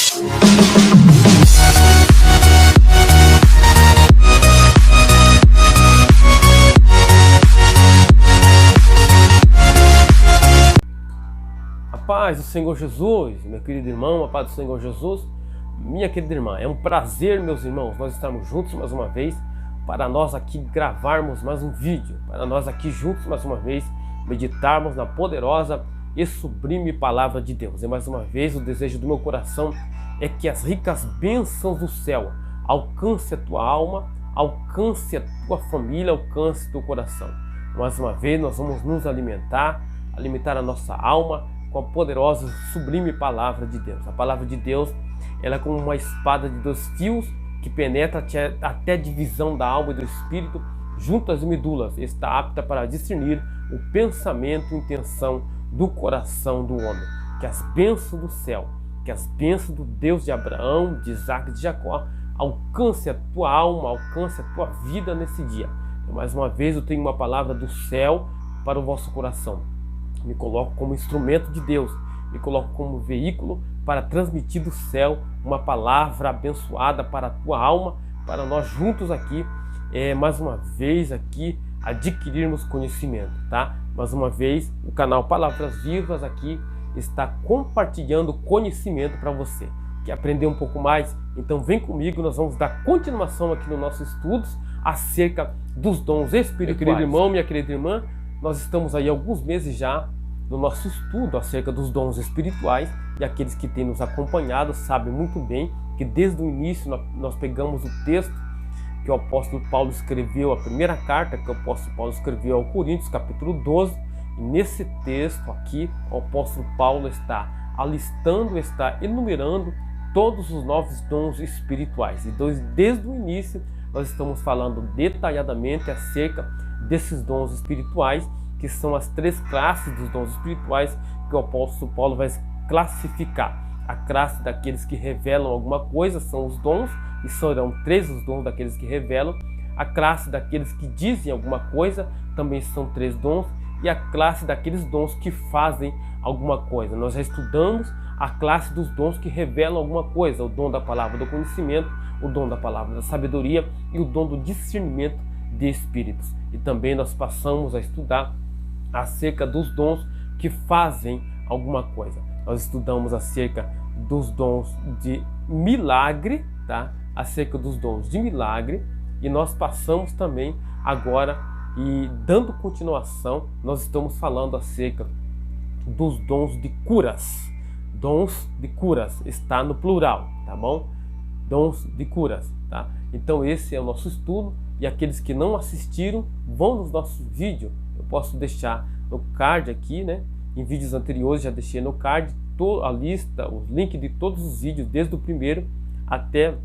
A paz do Senhor Jesus, meu querido irmão, a paz do Senhor Jesus, minha querida irmã. É um prazer, meus irmãos, nós estarmos juntos mais uma vez, para nós aqui gravarmos mais um vídeo, para nós aqui juntos mais uma vez, meditarmos na poderosa e sublime palavra de Deus. E mais uma vez o desejo do meu coração é que as ricas bênçãos do céu alcance a tua alma, alcance a tua família, alcance o teu coração. Mais uma vez nós vamos nos alimentar a nossa alma com a poderosa sublime palavra de Deus. A palavra de Deus, ela é como uma espada de 2 fios que penetra até a divisão da alma e do espírito, juntas e medulas, e está apta para discernir o pensamento e intenção do coração do homem. Que as bênçãos do céu, que as bênçãos do Deus de Abraão, de Isaac e de Jacó alcance a tua alma, alcance a tua vida nesse dia. E mais uma vez eu tenho uma palavra do céu para o vosso coração. Me coloco como instrumento de Deus, me coloco como veículo para transmitir do céu uma palavra abençoada para a tua alma, para nós juntos aqui, mais uma vez aqui, adquirirmos conhecimento, tá? Mais uma vez, o canal Palavras Vivas aqui está compartilhando conhecimento para você. Quer aprender um pouco mais? Então vem comigo, nós vamos dar continuação aqui nos nossos estudos acerca dos dons espirituais. Meu querido irmão, minha querida irmã, nós estamos aí há alguns meses já no nosso estudo acerca dos dons espirituais, e aqueles que têm nos acompanhado sabem muito bem que desde o início nós pegamos o texto que o apóstolo Paulo escreveu, a primeira carta que o apóstolo Paulo escreveu ao Coríntios, capítulo 12, e nesse texto aqui o apóstolo Paulo está alistando, está enumerando todos os novos dons espirituais, e desde o início nós estamos falando detalhadamente acerca desses dons espirituais, que são as 3 classes dos dons espirituais que o apóstolo Paulo vai classificar. A classe daqueles que revelam alguma coisa são os dons, e serão 3 os dons daqueles que revelam. A classe daqueles que dizem alguma coisa também são 3 dons, e a classe daqueles dons que fazem alguma coisa. Nós já estudamos a classe dos dons que revelam alguma coisa, o dom da palavra do conhecimento, o dom da palavra da sabedoria e o dom do discernimento de espíritos. E também nós passamos a estudar acerca dos dons que fazem alguma coisa. Nós estudamos acerca dos dons de milagre, tá? Acerca dos dons de milagre, e nós passamos também agora, e dando continuação, nós estamos falando acerca dos dons de curas. Dons de curas, está no plural, tá bom? Dons de curas, tá? Então esse é o nosso estudo, e aqueles que não assistiram, vão nos nossos vídeos. Eu posso deixar no card aqui, né? Em vídeos anteriores já deixei no card a lista, os links de todos os vídeos, desde o primeiro até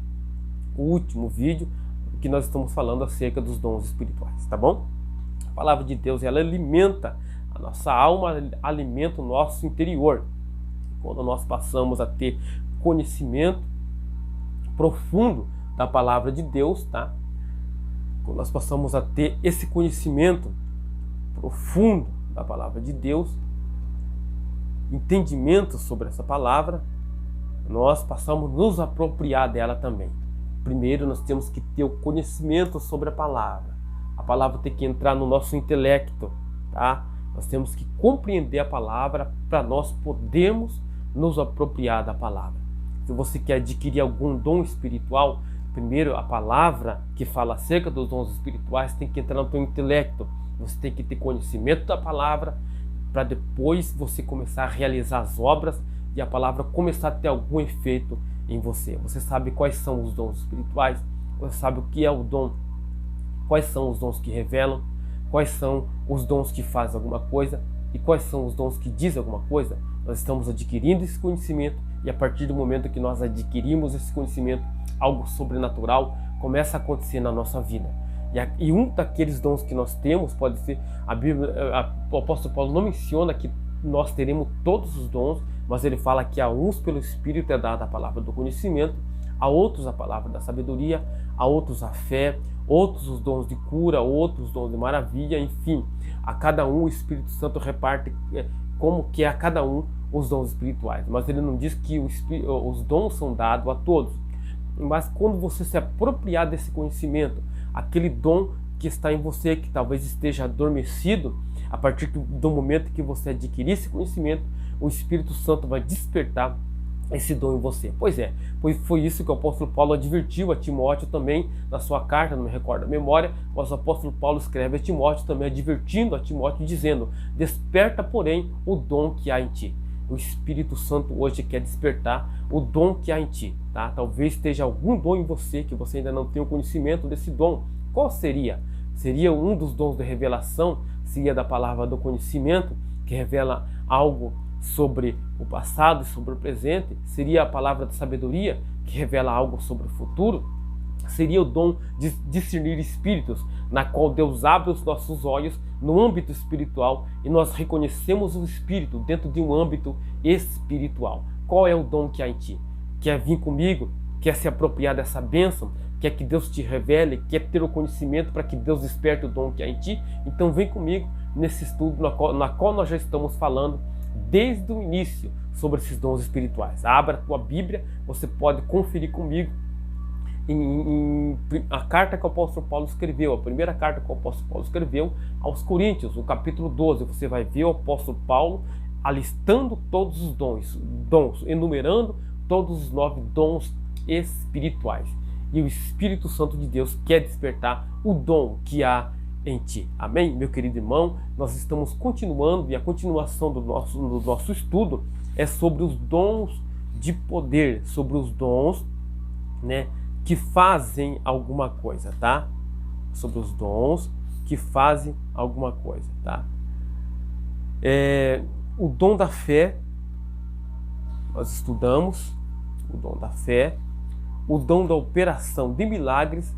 o último vídeo, que nós estamos falando acerca dos dons espirituais, tá bom? A palavra de Deus, ela alimenta a nossa alma, alimenta o nosso interior. Quando nós passamos a ter conhecimento profundo da palavra de Deus, tá? Quando nós passamos a ter esse conhecimento profundo da palavra de Deus, entendimento sobre essa palavra, nós passamos a nos apropriar dela também. Primeiro nós temos que ter o conhecimento sobre a palavra tem que entrar no nosso intelecto, tá? Nós temos que compreender a palavra para nós podermos nos apropriar da palavra. Se você quer adquirir algum dom espiritual, primeiro a palavra que fala acerca dos dons espirituais tem que entrar no teu intelecto. Você tem que ter conhecimento da palavra para depois você começar a realizar as obras e a palavra começar a ter algum efeito em você. Você sabe quais são os dons espirituais, você sabe o que é o dom, quais são os dons que revelam, quais são os dons que fazem alguma coisa e quais são os dons que dizem alguma coisa. Nós estamos adquirindo esse conhecimento, e a partir do momento que nós adquirimos esse conhecimento, algo sobrenatural começa a acontecer na nossa vida. E um daqueles dons que nós temos pode ser, o apóstolo Paulo não menciona que nós teremos todos os dons, mas ele fala que a uns pelo Espírito é dada a palavra do conhecimento, a outros a palavra da sabedoria, a outros a fé, outros os dons de cura, outros os dons de maravilha, enfim, a cada um o Espírito Santo reparte como que é a cada um os dons espirituais, mas ele não diz que os dons são dados a todos. Mas quando você se apropriar desse conhecimento, aquele dom que está em você, que talvez esteja adormecido, a partir do momento que você adquirir esse conhecimento, o Espírito Santo vai despertar esse dom em você. Pois é, foi isso que o apóstolo Paulo advertiu a Timóteo também na sua carta, não me recordo a memória, mas o apóstolo Paulo escreve a Timóteo também advertindo a Timóteo, dizendo: desperta, porém, o dom que há em ti. O Espírito Santo hoje quer despertar o dom que há em ti, tá? Talvez esteja algum dom em você que você ainda não tem o conhecimento desse dom. Qual seria? Seria um dos dons de revelação, seria da palavra do conhecimento, que revela algo sobre o passado e sobre o presente. Seria a palavra da sabedoria, que revela algo sobre o futuro. Seria o dom de discernir espíritos, na qual Deus abre os nossos olhos no âmbito espiritual e nós reconhecemos o Espírito dentro de um âmbito espiritual. Qual é o dom que há em ti? Quer vir comigo? Quer se apropriar dessa bênção? Quer que Deus te revele? Quer ter o conhecimento para que Deus desperte o dom que há em ti? Então vem comigo nesse estudo na qual nós já estamos falando desde o início sobre esses dons espirituais. Abra a tua Bíblia, você pode conferir comigo a carta que o apóstolo Paulo escreveu, a primeira carta que o apóstolo Paulo escreveu aos Coríntios, o capítulo 12. Você vai ver o apóstolo Paulo alistando todos os dons, enumerando todos os 9 dons espirituais. E o Espírito Santo de Deus quer despertar o dom que há em ti. Amém? Meu querido irmão, nós estamos continuando, e a continuação do nosso estudo é sobre os dons de poder, sobre os dons, né, que fazem alguma coisa, tá? Sobre os dons que fazem alguma coisa, tá? O dom da fé, nós estudamos o dom da fé. O dom da operação de milagres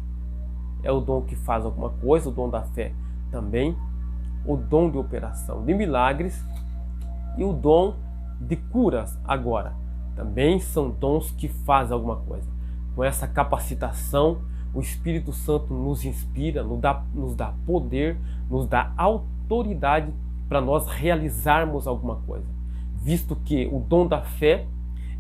é o dom que faz alguma coisa, o dom da fé também. O dom de operação de milagres e o dom de curas agora também são dons que fazem alguma coisa. Com essa capacitação, o Espírito Santo nos inspira, nos dá poder, nos dá autoridade para nós realizarmos alguma coisa. Visto que o dom da fé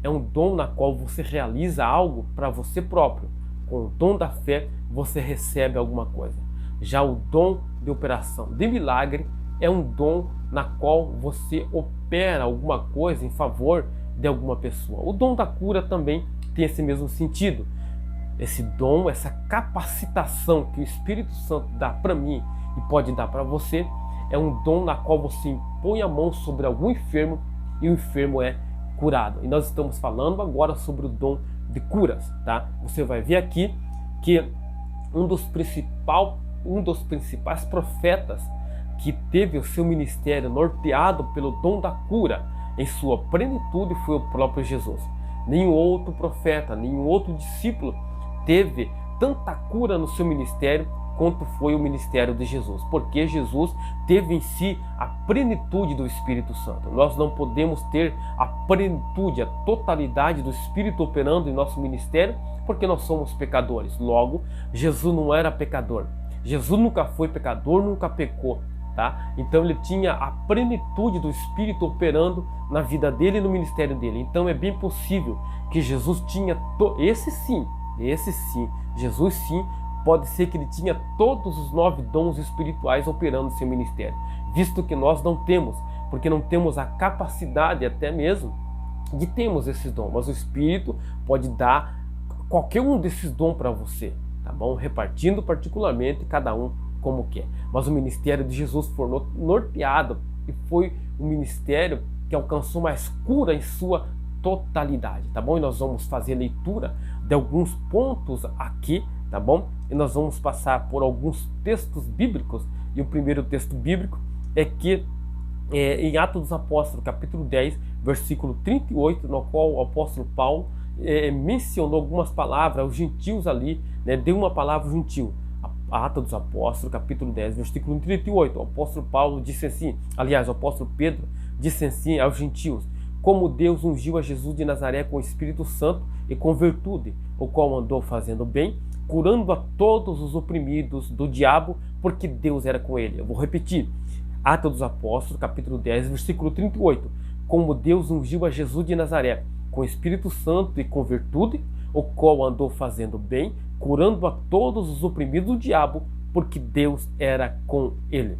é um dom na qual você realiza algo para você próprio. Com o dom da fé, você recebe alguma coisa. Já o dom de operação de milagre é um dom na qual você opera alguma coisa em favor de alguma pessoa. O dom da cura também tem esse mesmo sentido. Esse dom, essa capacitação que o Espírito Santo dá para mim e pode dar para você, é um dom na qual você impõe a mão sobre algum enfermo e o enfermo é curado. E nós estamos falando agora sobre o dom de curas, tá? Você vai ver aqui que um dos principais profetas que teve o seu ministério norteado pelo dom da cura em sua plenitude foi o próprio Jesus. Nenhum outro profeta, nenhum outro discípulo teve tanta cura no seu ministério quanto foi o ministério de Jesus, porque Jesus teve em si a plenitude do Espírito Santo. Nós não podemos ter a plenitude, a totalidade do Espírito operando em nosso ministério, porque nós somos pecadores. Logo, Jesus não era pecador. Jesus nunca foi pecador, nunca pecou, tá? Então ele tinha a plenitude do Espírito operando na vida dele e no ministério dele. Então é bem possível que Jesus tinha esse sim, Jesus sim, pode ser que ele tinha todos os 9 dons espirituais operando no seu ministério, visto que nós não temos, porque não temos a capacidade até mesmo de termos esses dons, mas o Espírito pode dar qualquer um desses dons para você, tá bom? Repartindo particularmente cada um como quer. Mas o ministério de Jesus foi norteado e foi um ministério que alcançou mais cura em sua totalidade, tá bom? E nós vamos fazer leitura de alguns pontos aqui, tá bom? E nós vamos passar por alguns textos bíblicos. E o primeiro texto bíblico é que em Atos dos Apóstolos, capítulo 10, versículo 38, no qual o apóstolo Paulo mencionou algumas palavras aos gentios ali, né? Deu uma palavra gentil. Atos dos Apóstolos, capítulo 10, versículo 38. O apóstolo Paulo disse assim, aliás, o apóstolo Pedro disse assim aos gentios: como Deus ungiu a Jesus de Nazaré com o Espírito Santo e com virtude, o qual andou fazendo bem, curando a todos os oprimidos do diabo, porque Deus era com ele. Eu vou repetir. Atos dos Apóstolos, capítulo 10, versículo 38. como Deus ungiu a Jesus de Nazaré, com o Espírito Santo e com virtude, o qual andou fazendo bem, curando a todos os oprimidos do diabo, porque Deus era com ele.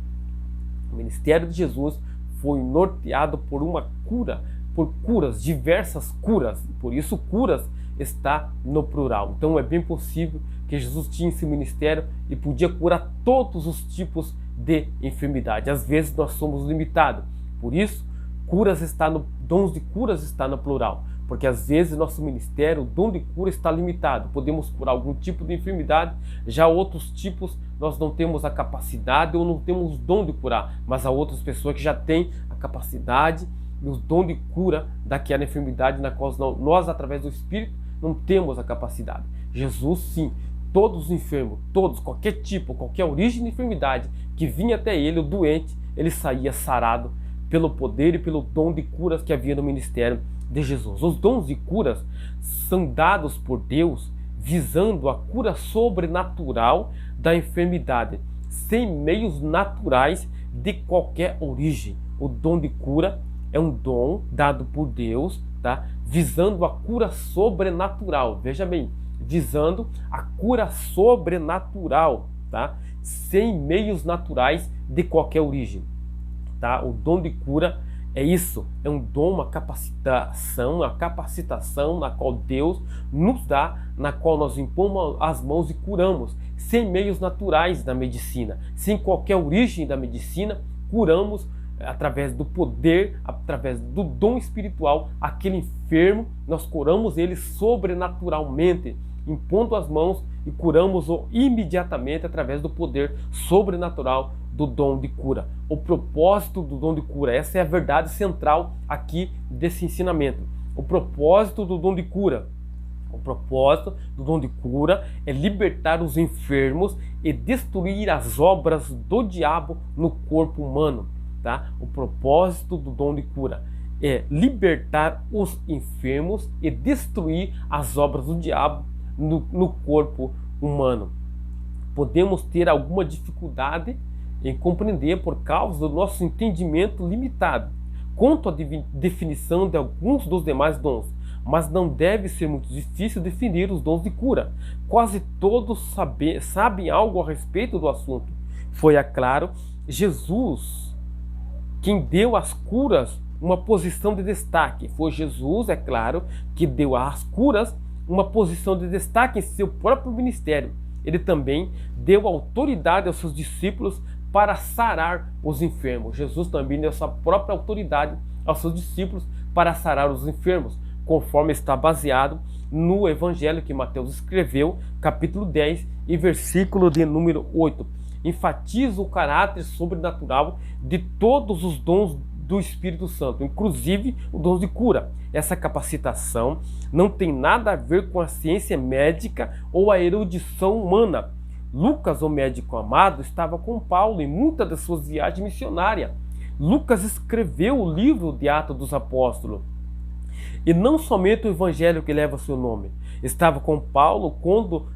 O ministério de Jesus foi norteado por uma cura, por curas, diversas curas. Por isso, curas está no plural. Então é bem possível que Jesus tinha esse ministério e podia curar todos os tipos de enfermidade. Às vezes nós somos limitados. Por isso, dons de curas está no plural. Porque às vezes nosso ministério, o dom de cura está limitado. Podemos curar algum tipo de enfermidade, já outros tipos nós não temos a capacidade ou não temos o dom de curar. Mas há outras pessoas que já têm a capacidade e o dom de cura daquela enfermidade na qual nós, através do Espírito, não temos a capacidade. Jesus, sim, todos os enfermos, todos, qualquer tipo, qualquer origem de enfermidade que vinha até ele, o doente, ele saía sarado pelo poder e pelo dom de curas que havia no ministério de Jesus. Os dons de curas são dados por Deus visando a cura sobrenatural da enfermidade, sem meios naturais de qualquer origem. O dom de cura é um dom dado por Deus, tá? Visando a cura sobrenatural. Veja bem, visando a cura sobrenatural, tá? Sem meios naturais de qualquer origem. Tá? O dom de cura é isso, é um dom, uma capacitação na qual Deus nos dá, na qual nós impomos as mãos e curamos, sem meios naturais da medicina, sem qualquer origem da medicina, curamos através do poder, através do dom espiritual, aquele enfermo, nós curamos ele sobrenaturalmente, impondo as mãos e curamos-o imediatamente através do poder sobrenatural do dom de cura. O propósito do dom de cura, essa é a verdade central aqui desse ensinamento. O propósito do dom de cura. O propósito do dom de cura é libertar os enfermos e destruir as obras do diabo no corpo humano. Tá? O propósito do dom de cura é libertar os enfermos e destruir as obras do diabo no corpo humano. Podemos ter alguma dificuldade em compreender por causa do nosso entendimento limitado quanto à definição de alguns dos demais dons, mas não deve ser muito difícil definir os dons de cura. Quase todos sabem algo a respeito do assunto. Foi, é claro, Jesus quem deu às curas uma posição de destaque. Foi Jesus, é claro, que deu às curas uma posição de destaque em seu próprio ministério. Ele também deu autoridade aos seus discípulos para sarar os enfermos. Jesus também deu sua própria autoridade aos seus discípulos para sarar os enfermos, conforme está baseado no Evangelho que Mateus escreveu, capítulo 10 e versículo de número 8. Enfatiza o caráter sobrenatural de todos os dons do Espírito Santo, inclusive o dom de cura. Essa capacitação não tem nada a ver com a ciência médica ou a erudição humana. Lucas, o médico amado, estava com Paulo em muitas das suas viagens missionárias. Lucas escreveu o livro de Atos dos Apóstolos. E não somente o evangelho que leva seu nome. Estava com Paulo quando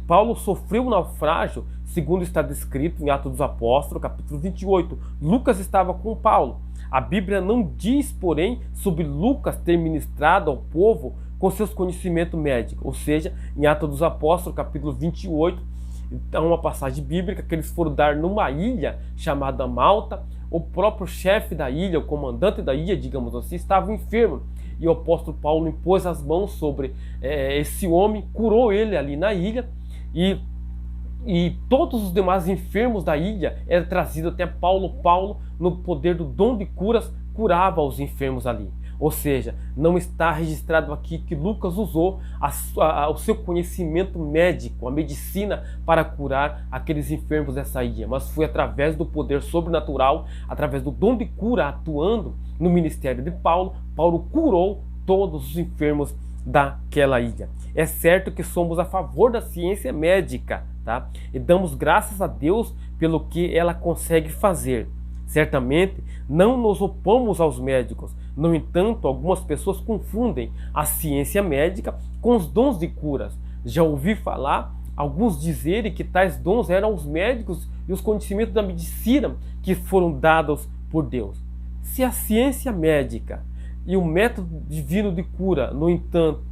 Paulo sofreu um naufrágio, segundo está descrito em Atos dos Apóstolos, capítulo 28. Lucas estava com Paulo. A Bíblia não diz, porém, sobre Lucas ter ministrado ao povo com seus conhecimentos médicos. Ou seja, em Atos dos Apóstolos, capítulo 28, há uma passagem bíblica que eles foram dar numa ilha chamada Malta. O próprio chefe da ilha, o comandante da ilha, digamos assim, estava enfermo. E o apóstolo Paulo impôs as mãos sobre esse homem, curou ele ali na ilha, e todos os demais enfermos da ilha eram trazidos até Paulo. Paulo, no poder do dom de curas, curava os enfermos ali. Ou seja, não está registrado aqui que Lucas usou o seu conhecimento médico, a medicina, para curar aqueles enfermos dessa ilha, mas foi através do poder sobrenatural, através do dom de cura atuando no ministério de Paulo. Paulo curou todos os enfermos daquela ilha. É certo que somos a favor da ciência médica, tá? E damos graças a Deus pelo que ela consegue fazer. Certamente não nos opomos aos médicos. No entanto, algumas pessoas confundem a ciência médica com os dons de curas. Já ouvi falar alguns dizerem que tais dons eram os médicos e os conhecimentos da medicina que foram dados por Deus. Se a ciência médica e o método divino de cura, no entanto,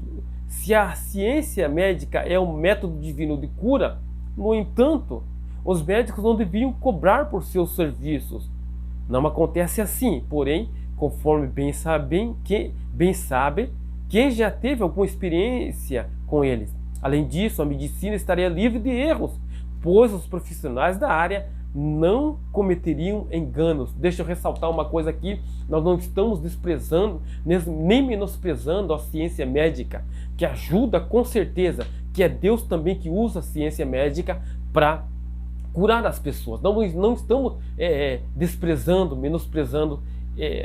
se a ciência médica é o método divino de cura, no entanto, os médicos não deviam cobrar por seus serviços. Não acontece assim, porém, conforme bem sabe, quem já teve alguma experiência com eles. Além disso, a medicina estaria livre de erros, pois os profissionais da área não cometeriam enganos. Deixa eu ressaltar uma coisa aqui: nós não estamos desprezando nem menosprezando a ciência médica, que ajuda com certeza, que é Deus também que usa a ciência médica para curar as pessoas. Não estamos desprezando, menosprezando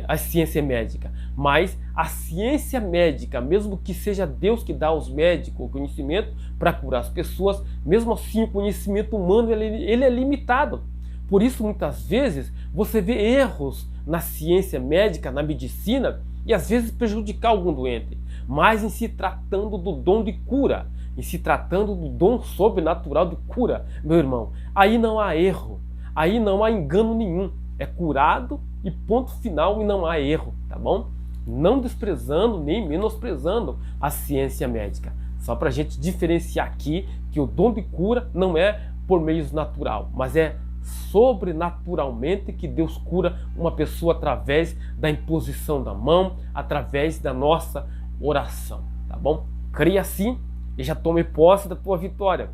a ciência médica, mas a ciência médica, mesmo que seja Deus que dá aos médicos o conhecimento para curar as pessoas, mesmo assim o conhecimento humano ele é limitado. Por isso, muitas vezes, você vê erros na ciência médica, na medicina, e às vezes prejudicar algum doente. Mas em se tratando do dom de cura, em se tratando do dom sobrenatural de cura, meu irmão, aí não há erro, aí não há engano nenhum. É curado e ponto final, e não há erro, tá bom? Não desprezando nem menosprezando a ciência médica. Só para a gente diferenciar aqui que o dom de cura não é por meio natural, mas é sobrenaturalmente que Deus cura uma pessoa através da imposição da mão, através da nossa oração, tá bom? Creia assim e já tome posse da tua vitória.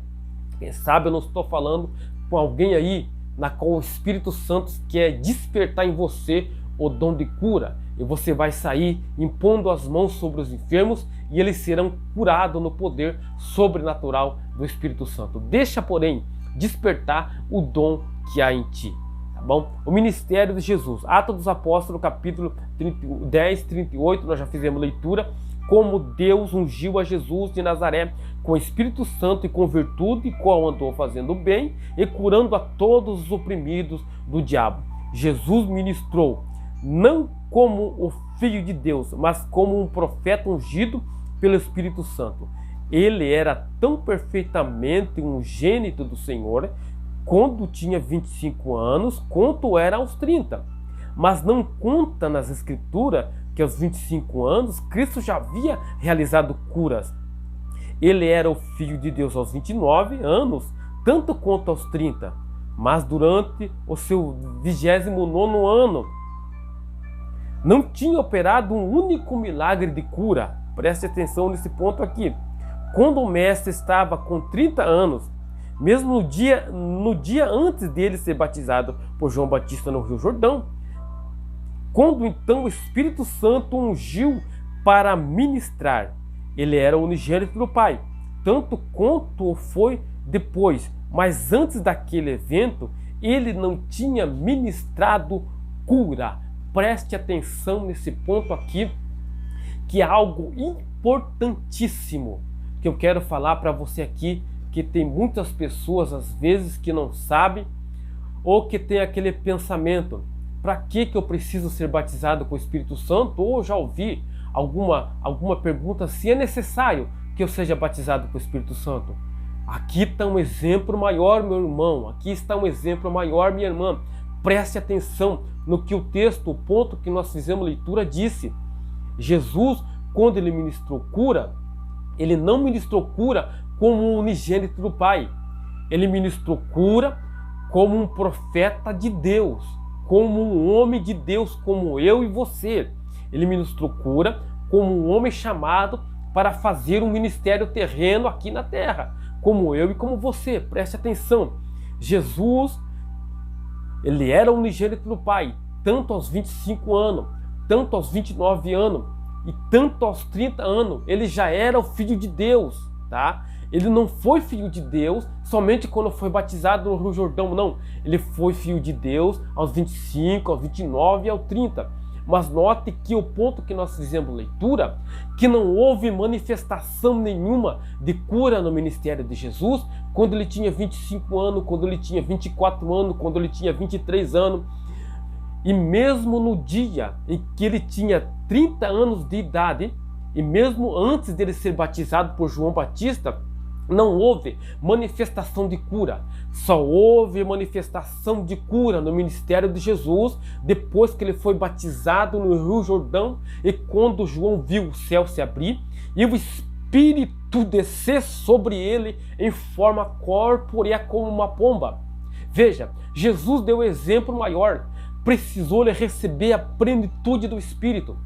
Quem sabe eu não estou falando com alguém aí na qual o Espírito Santo quer despertar em você o dom de cura, e você vai sair impondo as mãos sobre os enfermos e eles serão curados no poder sobrenatural do Espírito Santo. Deixa, porém, despertar o dom que há em ti, tá bom? O ministério de Jesus, Atos dos Apóstolos, capítulo 10, 38, nós já fizemos leitura, como Deus ungiu a Jesus de Nazaré com o Espírito Santo e com virtude, qual andou fazendo bem e curando a todos os oprimidos do diabo. Jesus ministrou, não como o Filho de Deus, mas como um profeta ungido pelo Espírito Santo. Ele era tão perfeitamente unigênito do Senhor quando tinha 25 anos, quanto era aos 30. Mas não conta nas Escrituras que aos 25 anos Cristo já havia realizado curas. Ele era o Filho de Deus aos 29 anos, tanto quanto aos 30. Mas durante o seu 29º ano, não tinha operado um único milagre de cura. Preste atenção nesse ponto aqui. Quando o mestre estava com 30 anos, mesmo no dia antes dele ser batizado por João Batista no Rio Jordão, quando então o Espírito Santo ungiu para ministrar, ele era unigênito do Pai, tanto quanto foi depois, mas antes daquele evento, ele não tinha ministrado cura. Preste atenção nesse ponto aqui, que é algo importantíssimo que eu quero falar para você aqui, que tem muitas pessoas às vezes que não sabem, ou que tem aquele pensamento: para que eu preciso ser batizado com o Espírito Santo? Ou já ouvi alguma pergunta se é necessário que eu seja batizado com o Espírito Santo. Aqui está um exemplo maior, meu irmão, aqui está um exemplo maior, minha irmã. Preste atenção no que o texto, o ponto que nós fizemos leitura disse. Jesus, quando ele ministrou cura, ele não ministrou cura como um unigênito do Pai. Ele ministrou cura como um profeta de Deus, como um homem de Deus, como eu e você. Ele ministrou cura como um homem chamado para fazer um ministério terreno aqui na terra, como eu e como você. Preste atenção. Jesus, ele era unigênito do Pai, tanto aos 25 anos, tanto aos 29 anos e tanto aos 30 anos. Ele já era o Filho de Deus, tá? Ele não foi Filho de Deus somente quando foi batizado no Rio Jordão, não. Ele foi Filho de Deus aos 25, aos 29 e aos 30. Mas note que o ponto que nós fizemos leitura, que não houve manifestação nenhuma de cura no ministério de Jesus quando ele tinha 25 anos, quando ele tinha 24 anos, quando ele tinha 23 anos. E mesmo no dia em que ele tinha 30 anos de idade, e mesmo antes dele ser batizado por João Batista, não houve manifestação de cura. Só houve manifestação de cura no ministério de Jesus depois que ele foi batizado no Rio Jordão e quando João viu o céu se abrir e o Espírito descer sobre ele em forma corpórea como uma pomba. Veja, Jesus deu o exemplo maior. Precisou ele receber a plenitude do Espírito.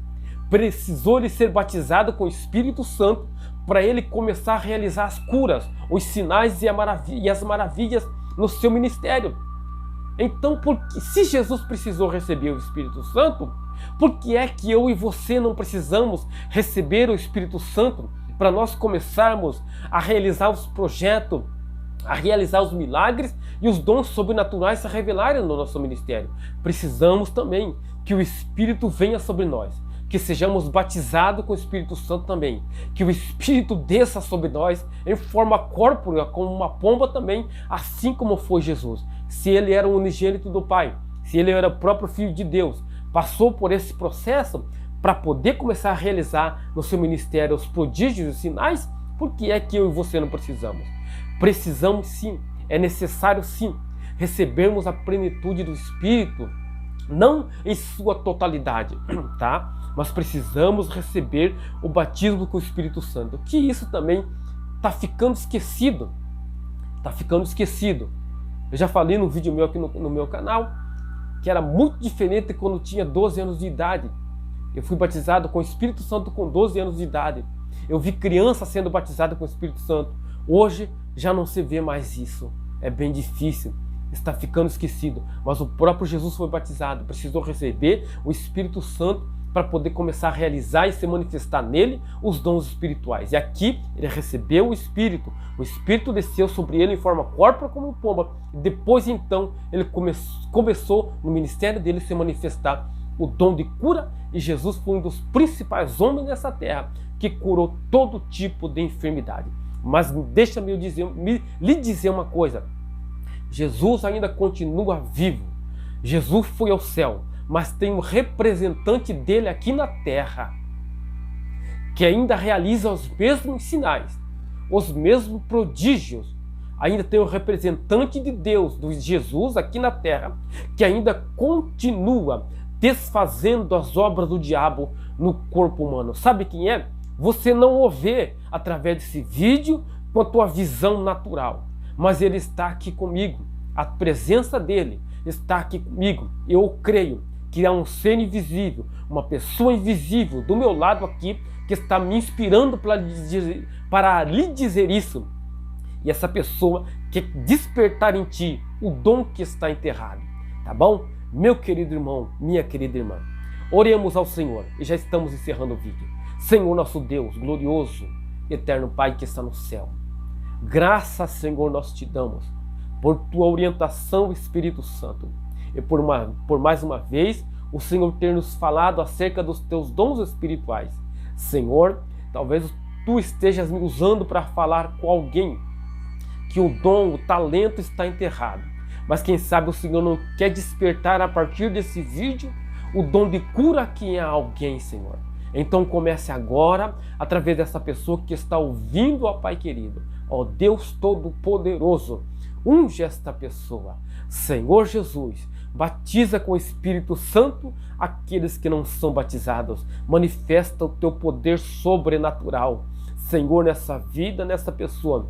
Precisou ele ser batizado com o Espírito Santo para ele começar a realizar as curas, os sinais e as maravilhas no seu ministério. Então, se Jesus precisou receber o Espírito Santo, por que é que eu e você não precisamos receber o Espírito Santo para nós começarmos a realizar os projetos, a realizar os milagres e os dons sobrenaturais se revelarem no nosso ministério? Precisamos também que o Espírito venha sobre nós, que sejamos batizados com o Espírito Santo também, que o Espírito desça sobre nós em forma corpórea, como uma pomba também, assim como foi Jesus. Se ele era o unigênito do Pai, se ele era o próprio Filho de Deus, passou por esse processo para poder começar a realizar no seu ministério os prodígios e os sinais, por que é que eu e você não precisamos? Precisamos sim, é necessário sim, recebermos a plenitude do Espírito, não em sua totalidade, tá? Mas precisamos receber o batismo com o Espírito Santo, que isso também está ficando esquecido. Está ficando esquecido. Eu já falei no vídeo meu aqui no meu canal, que era muito diferente quando tinha 12 anos de idade. Eu fui batizado com o Espírito Santo com 12 anos de idade. Eu vi criança sendo batizada com o Espírito Santo. Hoje já não se vê mais isso. É bem difícil. Está ficando esquecido. Mas o próprio Jesus foi batizado. Precisou receber o Espírito Santo para poder começar a realizar e se manifestar nele os dons espirituais. E aqui ele recebeu o Espírito desceu sobre ele em forma corpórea como pomba. E depois então ele começou no ministério dele se manifestar o dom de cura, e Jesus foi um dos principais homens nessa terra que curou todo tipo de enfermidade. Mas deixa-me lhe dizer uma coisa, Jesus ainda continua vivo. Jesus foi ao céu, mas tem um representante dele aqui na terra, que ainda realiza os mesmos sinais, os mesmos prodígios. Ainda tem um representante de Deus, do Jesus aqui na terra, que ainda continua desfazendo as obras do diabo no corpo humano. Sabe quem é? Você não o vê através desse vídeo com a tua visão natural, mas ele está aqui comigo. A presença dele está aqui comigo. Eu creio que há um ser invisível, uma pessoa invisível do meu lado aqui, que está me inspirando para lhe dizer isso. E essa pessoa quer despertar em ti o dom que está enterrado. Tá bom? Meu querido irmão, minha querida irmã, oremos ao Senhor e já estamos encerrando o vídeo. Senhor nosso Deus, glorioso, eterno Pai que está no céu, graças, Senhor, nós te damos por tua orientação, Espírito Santo, e por mais uma vez o Senhor ter nos falado acerca dos teus dons espirituais. Senhor, talvez tu estejas me usando para falar com alguém que o dom, o talento está enterrado, mas quem sabe o Senhor não quer despertar a partir desse vídeo o dom de cura aqui em alguém, Senhor. Então comece agora, através dessa pessoa que está ouvindo, ó Pai querido. Ó Deus Todo-Poderoso, unge esta pessoa. Senhor Jesus, batiza com o Espírito Santo aqueles que não são batizados. Manifesta o teu poder sobrenatural, Senhor, nessa vida, nessa pessoa.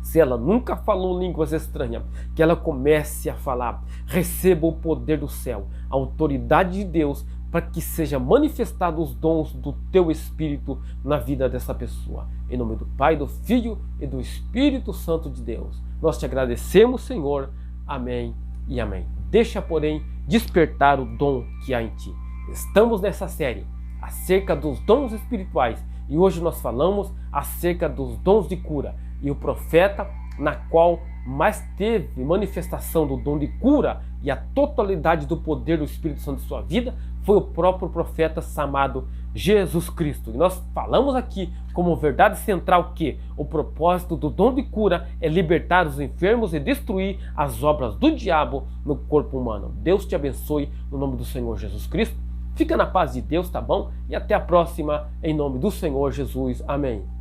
Se ela nunca falou línguas estranhas, que ela comece a falar. Receba o poder do céu, a autoridade de Deus, para que seja manifestado os dons do teu Espírito na vida dessa pessoa. Em nome do Pai, do Filho e do Espírito Santo de Deus. Nós te agradecemos, Senhor. Amém e amém. Deixa, porém, despertar o dom que há em ti. Estamos nessa série acerca dos dons espirituais e hoje nós falamos acerca dos dons de cura. E o profeta na qual mais teve manifestação do dom de cura e a totalidade do poder do Espírito Santo em sua vida foi o próprio profeta chamado Jesus Cristo. E nós falamos aqui como verdade central que o propósito do dom de cura é libertar os enfermos e destruir as obras do diabo no corpo humano. Deus te abençoe no nome do Senhor Jesus Cristo. Fica na paz de Deus, tá bom? E até a próxima, em nome do Senhor Jesus. Amém.